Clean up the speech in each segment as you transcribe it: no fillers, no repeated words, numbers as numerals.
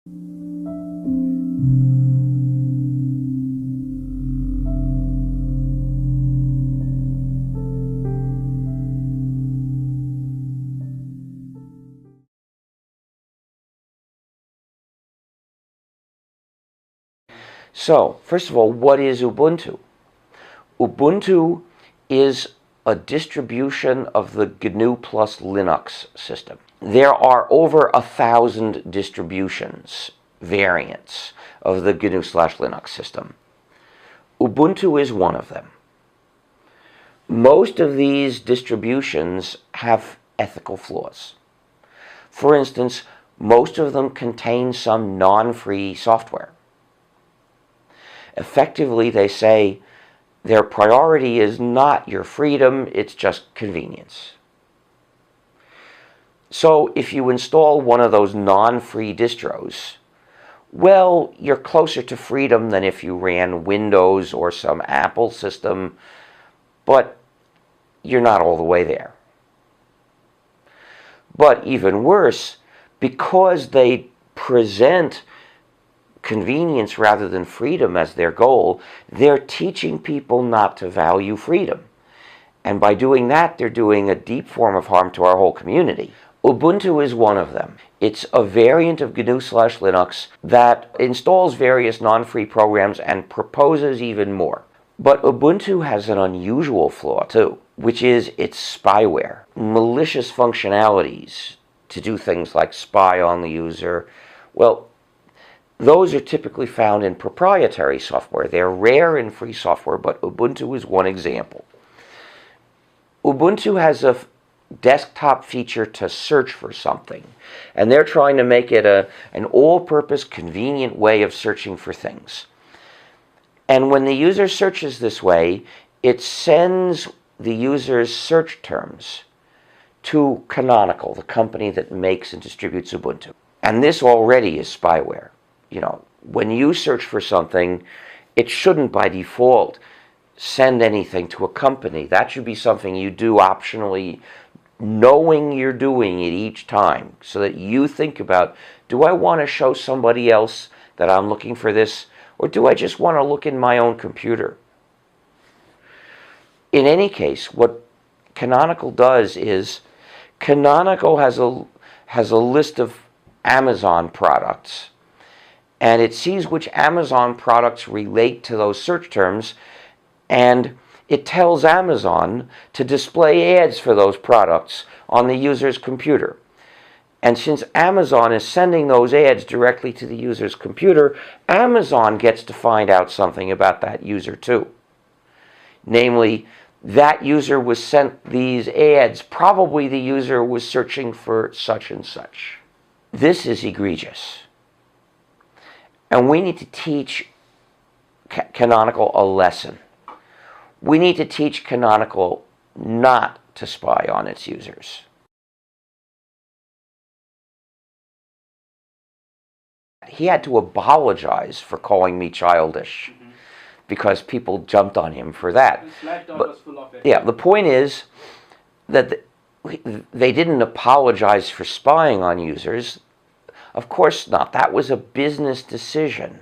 So, first of all, what is Ubuntu? Ubuntu is a distribution of the GNU plus Linux system. There are over 1,000 distributions, variants of the GNU/Linux system. Ubuntu is one of them. Most of these distributions have ethical flaws. For instance, most of them contain some non-free software. Effectively, they say their priority is not your freedom, it's just convenience. So if you install one of those non-free distros, well, you're closer to freedom than if you ran Windows or some Apple system, but you're not all the way there. But even worse, because they present convenience rather than freedom as their goal, they're teaching people not to value freedom. And by doing that, they're doing a deep form of harm to our whole community. Ubuntu is one of them. It's a variant of GNU/Linux that installs various non-free programs and proposes even more. But Ubuntu has an unusual flaw too, which is its spyware. Malicious functionalities to do things like spy on the user. Well, those are typically found in proprietary software. They're rare in free software, but Ubuntu is one example. Ubuntu has a desktop feature to search for something, and they're trying to make it an all-purpose, convenient way of searching for things. And when the user searches this way, it sends the user's search terms to Canonical, the company that makes and distributes Ubuntu. And this already is spyware. You know, when you search for something, it shouldn't by default send anything to a company. That should be something you do optionally, knowing you're doing it each time, so that you think about, do I want to show somebody else that I'm looking for this, or do I just want to look in my own computer? In any case, what Canonical does is, Canonical has a list of Amazon products, and it sees which Amazon products relate to those search terms, and it tells Amazon to display ads for those products on the user's computer. And since Amazon is sending those ads directly to the user's computer, Amazon gets to find out something about that user too. Namely, that user was sent these ads. Probably the user was searching for such and such. This is egregious. And we need to teach Canonical a lesson. We need to teach Canonical not to spy on its users. He had to apologize for calling me childish, because people jumped on him for that. Was full of it. Yeah, the point is that they didn't apologize for spying on users. Of course not. That was a business decision.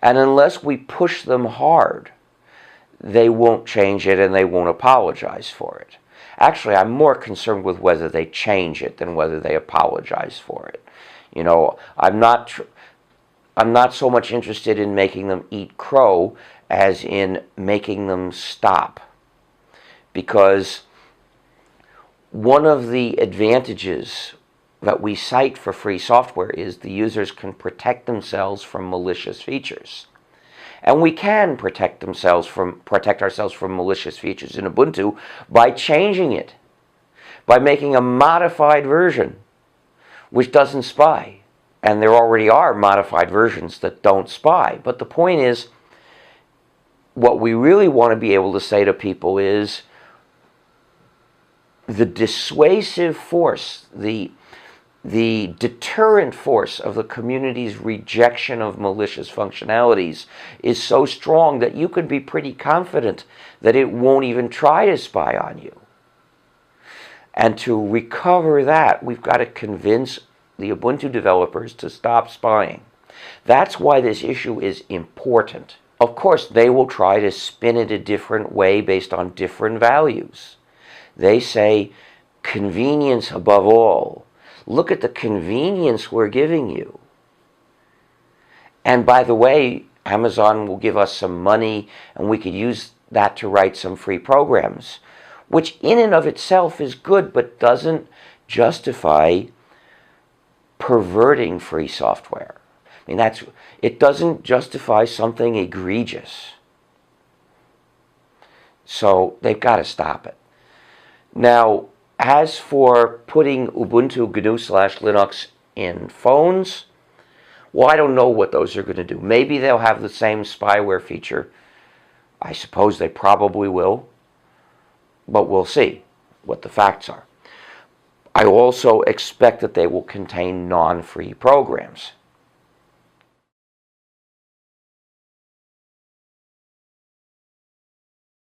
And unless we push them hard, they won't change it and they won't apologize for it. Actually, I'm more concerned with whether they change it than whether they apologize for it. You know, I'm not so much interested in making them eat crow as in making them stop. Because one of the advantages that we cite for free software is the users can protect themselves from malicious features. And we can protect ourselves from malicious features in Ubuntu by changing it, by making a modified version which doesn't spy. And there already are modified versions that don't spy. But the point is, what we really want to be able to say to people is the dissuasive force, the deterrent force of the community's rejection of malicious functionalities is so strong that you can be pretty confident that it won't even try to spy on you. And to recover that, we've got to convince the Ubuntu developers to stop spying. That's why this issue is important. Of course, they will try to spin it a different way based on different values. They say convenience above all. Look at the convenience we're giving you. And by the way, Amazon will give us some money and we could use that to write some free programs, which in and of itself is good, but doesn't justify perverting free software. I mean, it doesn't justify something egregious. So they've got to stop it. Now, as for putting Ubuntu GNU/Linux in phones, well, I don't know what those are going to do. Maybe they'll have the same spyware feature. I suppose they probably will, but we'll see what the facts are. I also expect that they will contain non-free programs.